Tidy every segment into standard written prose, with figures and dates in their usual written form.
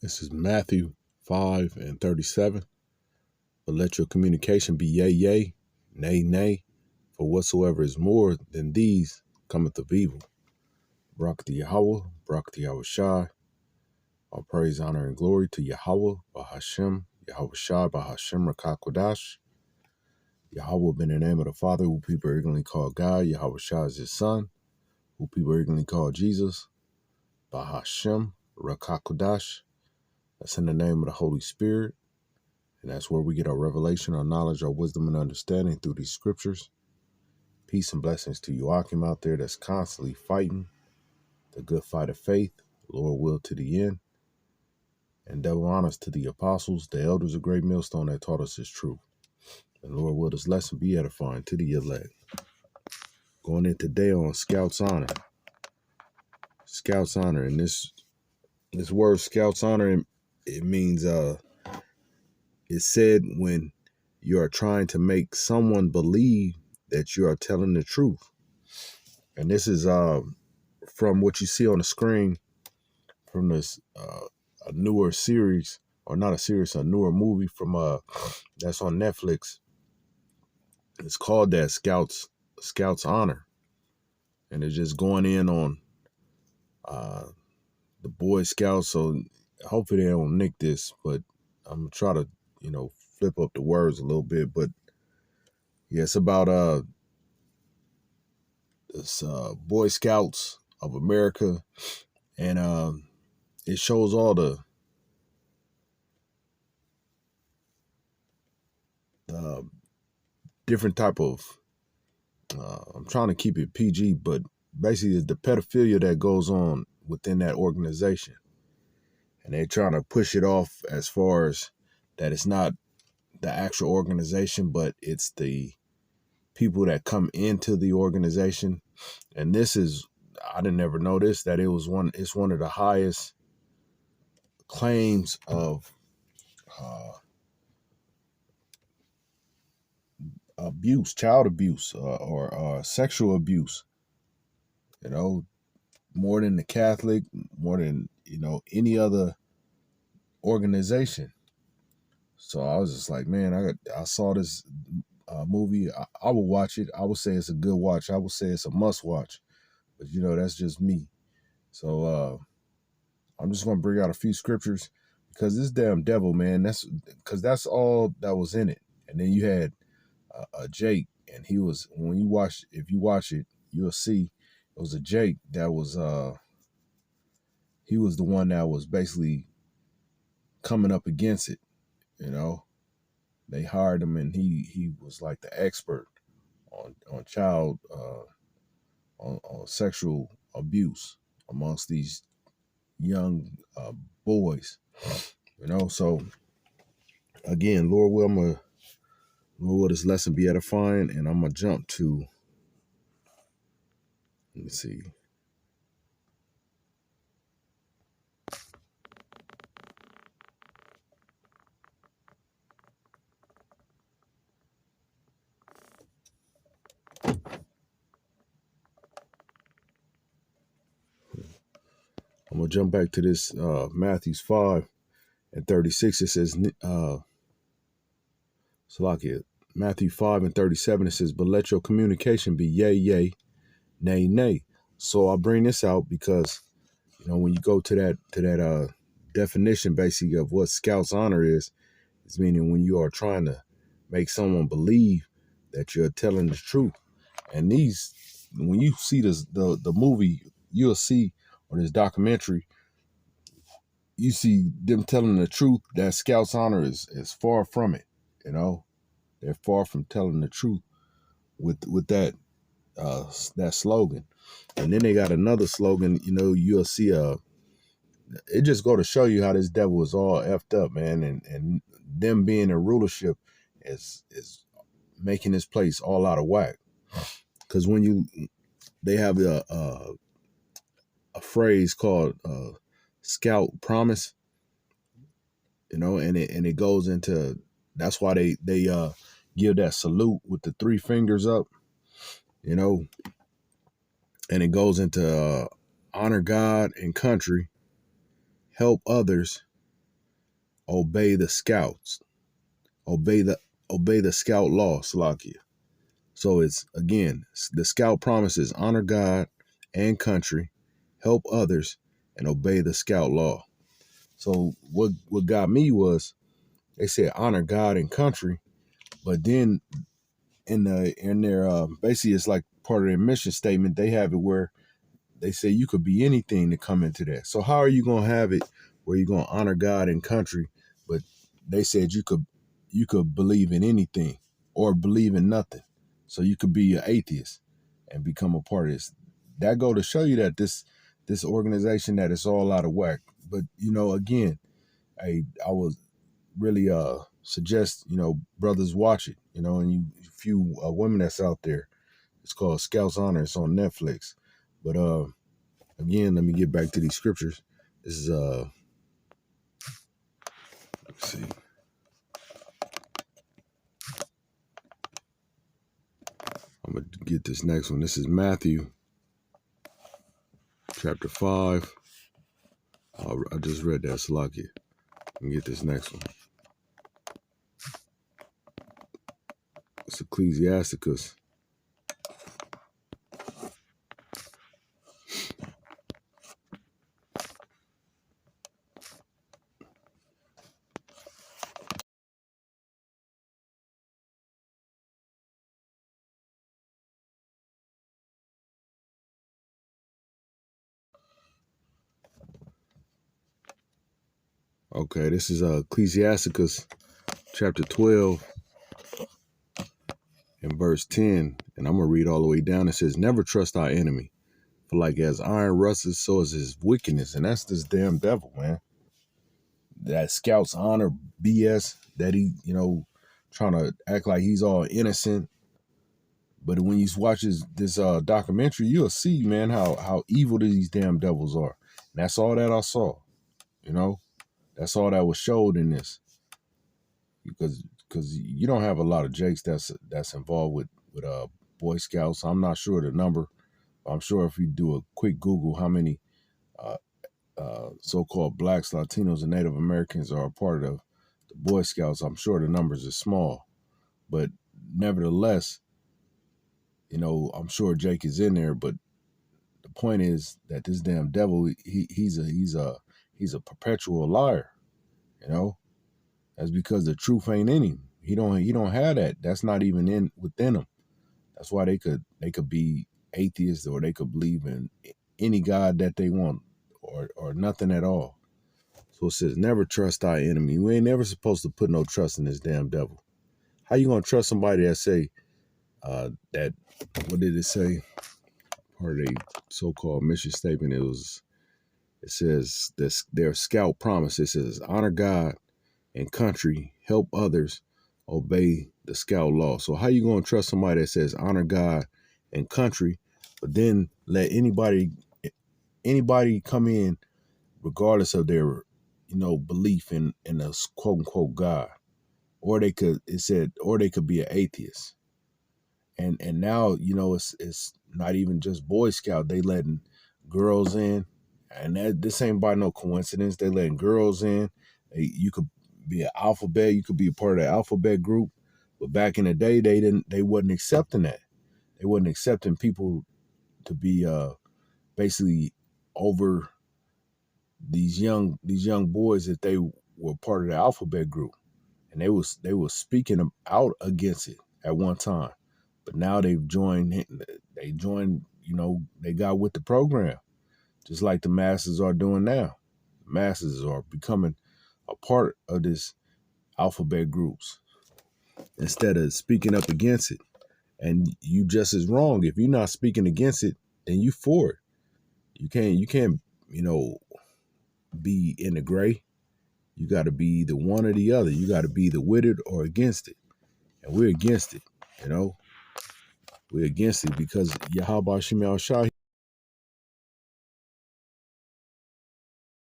This is Matthew 5 and 37. But let your communication be yea, yea, nay, nay, for whatsoever is more than these cometh of evil. Barak to Yahweh, Barak to Yahweh Shai. All praise, honor, and glory to Yahweh, Bahashem, Yahweh Shai, Bahashem, Rakakwadash. Yahweh been the name of the Father, who people ignorantly call God. Yahweh Shai is his son, who people ignorantly call Jesus. Bahashem, Rakakwadash. That's in the name of the Holy Spirit. And that's where we get our revelation, our knowledge, our wisdom, and understanding through these scriptures. Peace and blessings to you, Akim, out there that's constantly fighting the good fight of faith, Lord will to the end. And double honors to the apostles, the elders of Great Millstone that taught us his truth. And Lord will this lesson be edifying to the elect. Going in today on Scout's Honor. Scout's Honor. And this word Scout's Honor, it means it's said when you are trying to make someone believe that you are telling the truth. And this is from what you see on the screen from this a newer series, or not a series, a newer movie from that's on Netflix. It's called that Scout's Honor. And it's just going in on the Boy Scouts. So hopefully they don't nick this, but I'm gonna try to, flip up the words a little bit. But yeah, it's about this Boy Scouts of America, and it shows all the different type of I'm trying to keep it PG, but basically it's the pedophilia that goes on within that organization. And they're trying to push it off as far as that it's not the actual organization, but it's the people that come into the organization. And this is, I didn't ever know this, that it's one of the highest claims of abuse, child abuse, or sexual abuse, more than the Catholic, more than, any other organization. So I was just like, man, I saw this movie. I will watch it. I would say it's a good watch. I would say it's a must watch. But, that's just me. So I'm just going to bring out a few scriptures because this damn devil, man, that's all that was in it. And then you had Jake, and he was, if you watch it, you'll see it was a Jake that was, he was the one that was basically coming up against it, They hired him, and he was like the expert on child, on sexual abuse amongst these young boys, So again, Lord will this lesson be edifying, and I'm gonna jump to, let me see. I'm gonna jump back to this Matthew 5 and 36. It says, Salakia, Matthew 5 and 37. It says, "But let your communication be yea, yea, nay, nay." So I bring this out because when you go to that definition basically of what Scout's Honor is, it's meaning when you are trying to make someone believe that you're telling the truth. And when you see the movie, you'll see, or this documentary, you see them telling the truth. That Scout's Honor is far from it. They're far from telling the truth with that that slogan. And then they got another slogan. You'll see it just go to show you how this devil is all effed up, man, and them being in rulership is making this place all out of whack. Because when they have a phrase called Scout Promise, and it goes into, that's why they give that salute with the three fingers up, and it goes into honor God and country, help others, obey the scouts, obey the scout law, Salakia. So it's, again, the scout promises honor God and country, help others, and obey the scout law. So what got me was they said honor God and country, but then in their basically it's like part of their mission statement, they have it where they say you could be anything to come into that. So how are you gonna have it where you're gonna honor God and country, but they said you could believe in anything or believe in nothing. So you could be an atheist and become a part of this. That go to show you that this organization, that it's all out of whack. But again, I would really suggest brothers watch it. And you few women that's out there. It's called Scouts Honor. It's on Netflix. But again, let me get back to these scriptures. This is let's see. I'm gonna get this next one. This is Matthew chapter 5. I just read that, Salakia. Let me get this next one. It's Ecclesiasticus. Okay, this is Ecclesiasticus chapter 12 and verse 10. And I'm going to read all the way down. It says, never trust our enemy. For like as iron rusts, so is his wickedness. And that's this damn devil, man. That scouts honor BS, that he, trying to act like he's all innocent. But when you watch this documentary, you'll see, man, how evil these damn devils are. And that's all that I saw. That's all that was showed in this. Because you don't have a lot of Jakes that's involved with Boy Scouts. I'm not sure the number. I'm sure if you do a quick Google how many so-called blacks, Latinos, and Native Americans are a part of the Boy Scouts, I'm sure the numbers are small. But nevertheless, I'm sure Jake is in there. But the point is that this damn devil, he's a perpetual liar. That's because the truth ain't in him. He don't have that. That's not even within him. That's why they could be atheists, or they could believe in any God that they want, or nothing at all. So it says, never trust thy enemy. We ain't never supposed to put no trust in this damn devil. How you gonna trust somebody that say that? What did it say? Part of a so-called mission statement. It says this, their scout promise. It says honor God and country, help others, obey the scout law. So how you gonna trust somebody that says honor God and country, but then let anybody come in regardless of their belief in a quote unquote God, or they could be an atheist, and now it's not even just Boy Scout. They letting girls in, and this ain't by no coincidence. They letting girls in. You could be an alphabet. You could be a part of the alphabet group. But back in the day, they wasn't accepting that. They wasn't accepting people to be basically over these young boys that they were part of the alphabet group, and they was speaking out against it at one time. But now they've joined. They joined. They got with the program, just like the masses are doing now. The masses are becoming a part of this alphabet groups instead of speaking up against it. And you just as wrong. If you're not speaking against it, then you for it. You can't be in the gray. You got to be the one or the other. You got to be the with it or against it. And we're against it. We're against it because Yahweh Shem Shah.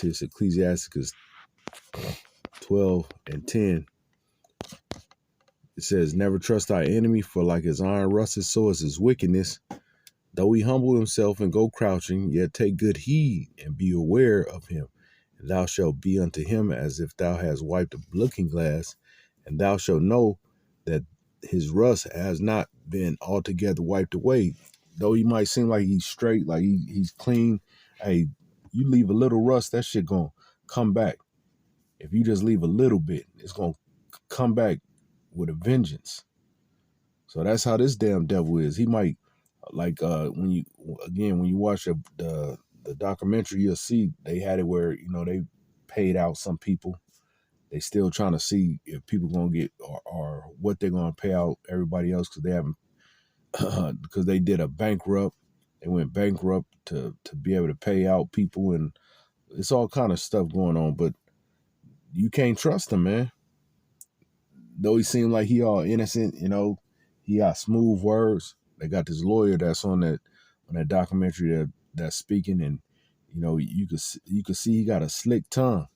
It's Ecclesiasticus 12 and 10. It says, never trust thy enemy, for like his iron rusted, so is his wickedness. Though he humble himself and go crouching, yet take good heed and be aware of him. And thou shalt be unto him as if thou hast wiped a looking glass, and thou shalt know that his rust has not been altogether wiped away. Though he might seem like he's straight, like he's clean, hey, you leave a little rust, that shit gonna come back. If you just leave a little bit, it's gonna come back with a vengeance. So that's how this damn devil is. He might, like, when you watch the documentary, you'll see they had it where, they paid out some people. They still trying to see if people gonna get, or what they're gonna pay out everybody else, because they haven't because they did a bankrupt. They went bankrupt to be able to pay out people, and it's all kind of stuff going on. But you can't trust him, man. Though he seemed like he all innocent, he got smooth words. They got this lawyer that's on that documentary that's speaking, and you could see he got a slick tongue,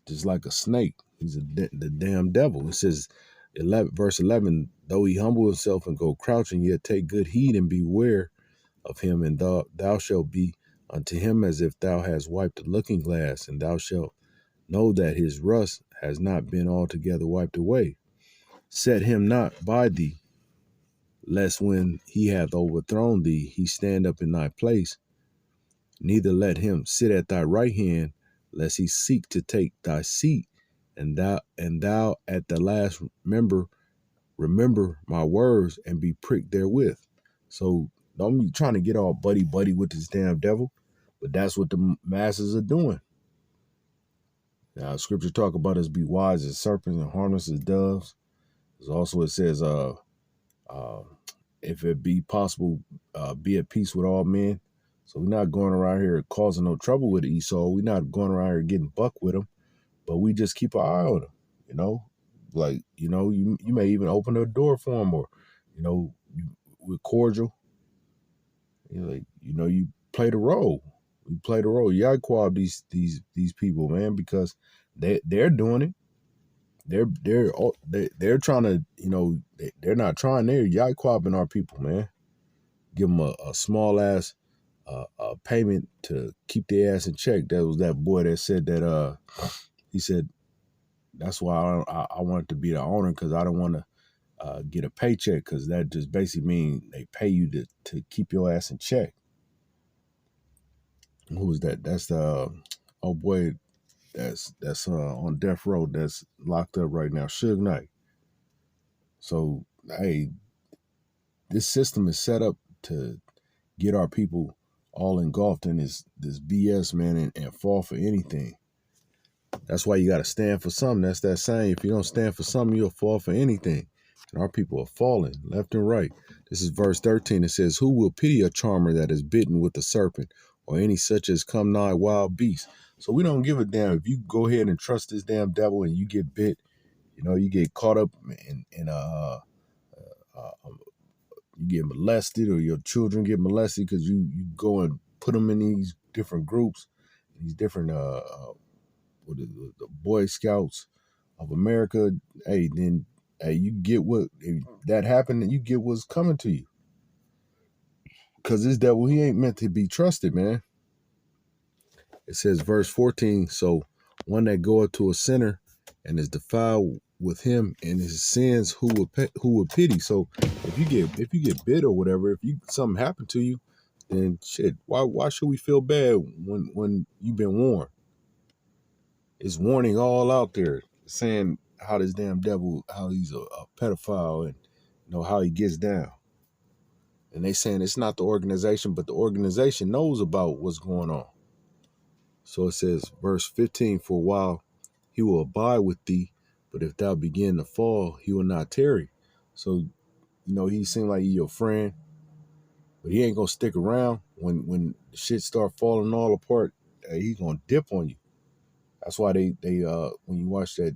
just like a snake. He's the damn devil. It says, verse 11, though he humble himself and go crouching, yet take good heed and beware of him, and thou shalt be unto him as if thou hast wiped a looking glass, and thou shalt know that his rust has not been altogether wiped away. Set him not by thee, lest when he hath overthrown thee, he stand up in thy place. Neither let him sit at thy right hand, lest he seek to take thy seat. And thou at the last remember my words and be pricked therewith. So don't be trying to get all buddy with this damn devil, but that's what the masses are doing. Now, scripture talk about us be wise as serpents and harmless as doves. Also, it says, if it be possible, be at peace with all men. So we're not going around here causing no trouble with Esau. We're not going around here getting buck with him, but we just keep an eye on him, Like, you may even open the door for him, or, we're cordial. You play the role. You play the role. You quab these people, man, because they're doing it. They're trying to, they're not trying. They're yaquabbing our people, man. Give them a small ass payment to keep their ass in check. That was that boy that said that. He said that's why I wanted to be the owner, because I don't want to get a paycheck, because that just basically means they pay you to keep your ass in check. Who was that? That's the old boy that's on death row, that's locked up right now, Suge Knight. So, hey, this system is set up to get our people all engulfed in this BS, man, and fall for anything. That's why you got to stand for something. That's that saying, if you don't stand for something, you'll fall for anything. And our people are falling left and right. This is verse 13. It says, who will pity a charmer that is bitten with a serpent, or any such as come nigh wild beast? So we don't give a damn if you go ahead and trust this damn devil and you get bit, you get caught up in you get molested, or your children get molested, because you go and put them in these different groups, these different the Boy Scouts of America. Hey, then you get what, if that happened, and you get what's coming to you. Because this devil, he ain't meant to be trusted, man. It says, verse 14, so one that goeth to a sinner and is defiled with him and his sins, who would pity? So if you get bit or whatever, if something happened to you, then shit, why should we feel bad when you've been warned? It's warning all out there, saying how this damn devil, how he's a pedophile, and how he gets down. And they saying it's not the organization, but the organization knows about what's going on. So it says, verse 15, for a while he will abide with thee, but if thou begin to fall, he will not tarry. So, he seemed like he your friend, but he ain't gonna stick around. When the shit start falling all apart, he's gonna dip on you. That's why they when you watch the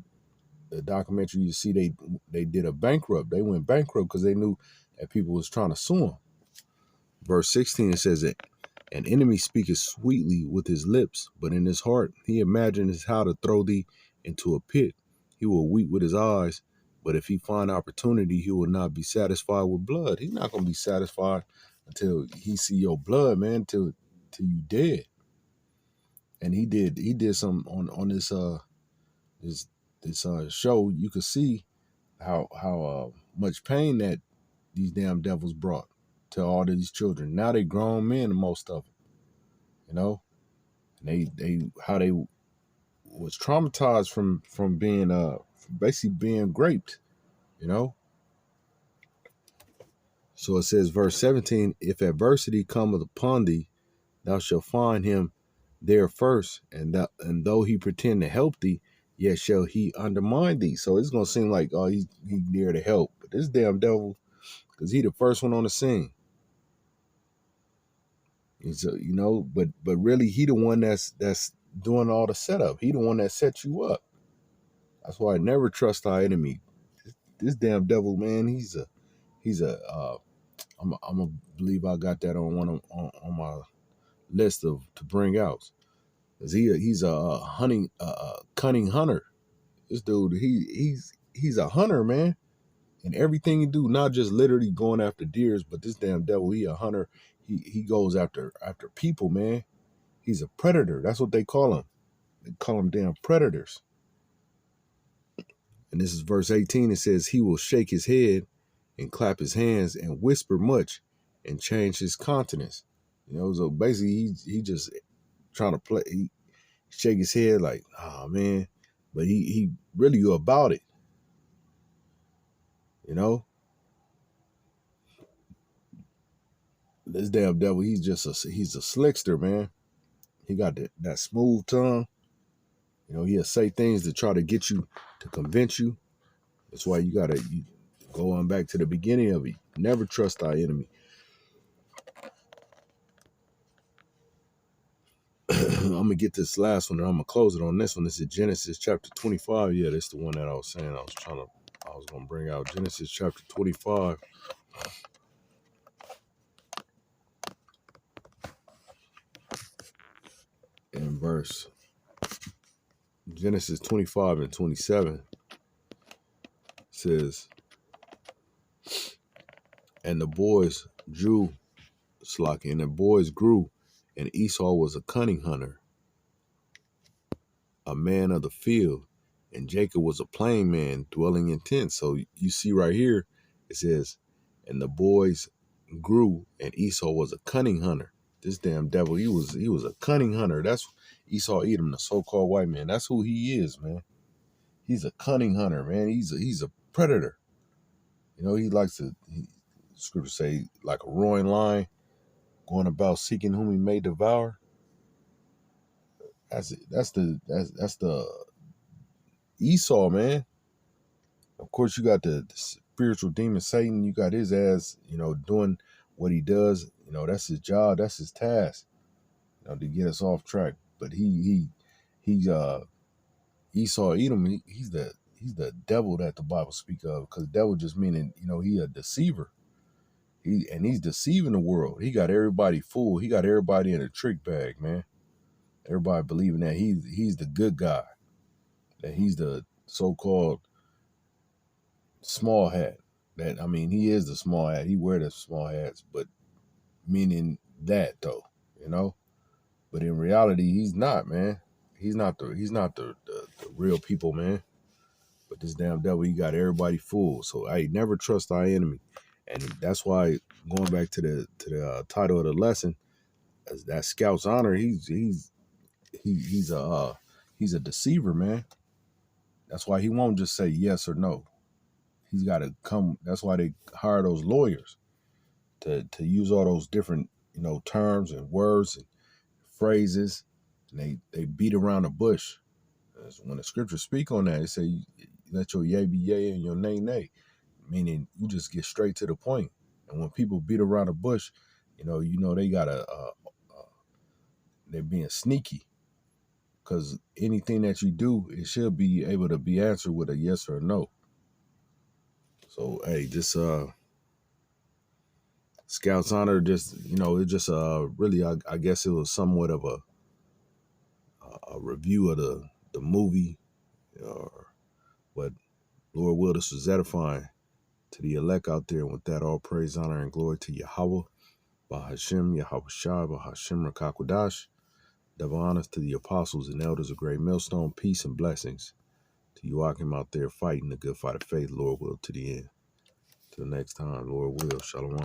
documentary, you see they did a bankrupt. They went bankrupt because they knew that people was trying to sue them. Verse 16, it says that an enemy speaketh sweetly with his lips, but in his heart he imagines how to throw thee into a pit. He will weep with his eyes, but if he find opportunity, he will not be satisfied with blood. He's not going to be satisfied until he see your blood, man, till you dead. And he did some on this show. You could see how much pain that these damn devils brought to all of these children. Now they grown men, most of them, you know. And they how they was traumatized from being basically being raped, you know. So it says, verse 17, if adversity cometh upon thee, thou shalt find him there first, and though he pretend to help thee, yet shall he undermine thee. So it's gonna seem like, oh, he there to help, but this damn devil, because he the first one on the scene. He's but really he the one that's doing all the setup. He the one that set you up. That's why I never trust our enemy. This damn devil, man, I'm a believe I got that on on my list of to bring out. Cause he's a cunning hunter. This dude, he's a hunter, man. And everything he do, not just literally going after deers, but this damn devil, he a hunter. He goes after people, man. He's a predator. That's what they call him. They call them damn predators. And this is verse 18. It says, he will shake his head and clap his hands and whisper much and change his countenance. You know, so basically he just trying to play. He shake his head like, oh man, but he really about it. You know, this damn devil, he's a slickster, man. He got that smooth tongue. You know, he'll say things to try to get you to convince you. That's why you go on back to the beginning of it. Never trust our enemy. I'm gonna get this last one and I'm gonna close it on this one. This is Genesis chapter 25. Yeah, that's the one that I was saying I was gonna bring out. Genesis chapter 25. In verse Genesis 25 and 27 says, and the boys drew Slaki, and the boys grew, and Esau was a cunning hunter, a man of the field, and Jacob was a plain man dwelling in tents. So you see right here, it says, and the boys grew, and Esau was a cunning hunter. This damn devil, he was a cunning hunter. That's Esau Edom, the so-called white man. That's who he is, man. He's a cunning hunter, man. He's a predator. You know, he likes to, scripture say, like a roaring lion, going about seeking whom he may devour. That's the Esau, man. Of course, you got the spiritual demon Satan. You got his ass, you know, doing what he does. You know, that's his job. That's his task. You know, to get us off track. But he's Esau Edom. He's the devil that the Bible speak of. Because devil just meaning, you know, he a deceiver. He's deceiving the world. He got everybody fooled. He got everybody in a trick bag, man. Everybody believing that he's the good guy. That he's the so-called small hat. That, I mean, he is the small hat. He wear the small hats, but meaning that though, you know. But in reality, he's not, man. He's not the real people, man. But this damn devil, he got everybody fooled. So I never trust our enemy, and that's why going back to the title of the lesson, as that scout's honor, he's a deceiver, man. That's why he won't just say yes or no. He's got to come. That's why they hire those lawyers to use all those different, you know, terms and words and phrases, and they beat around the bush. When the scriptures speak on that, they say, let your yea be yea and your nay nay, meaning you just get straight to the point. And when people beat around the bush, you know they gotta they're being sneaky, because anything that you do, it should be able to be answered with a yes or a no. So hey, this Scout's honor, just, you know, it just really, I guess it was somewhat of a review of the movie, but Lord will, this was edifying to the elect out there. And with that, all praise, honor, and glory to Yahweh, Bahashem, Yahweh Shai, Bahashem Rakakwadash. Double honors to the apostles and elders of Great Millstone. Peace and blessings to you walking out there fighting the good fight of faith, Lord will, to the end. Till next time, Lord will. Shalom.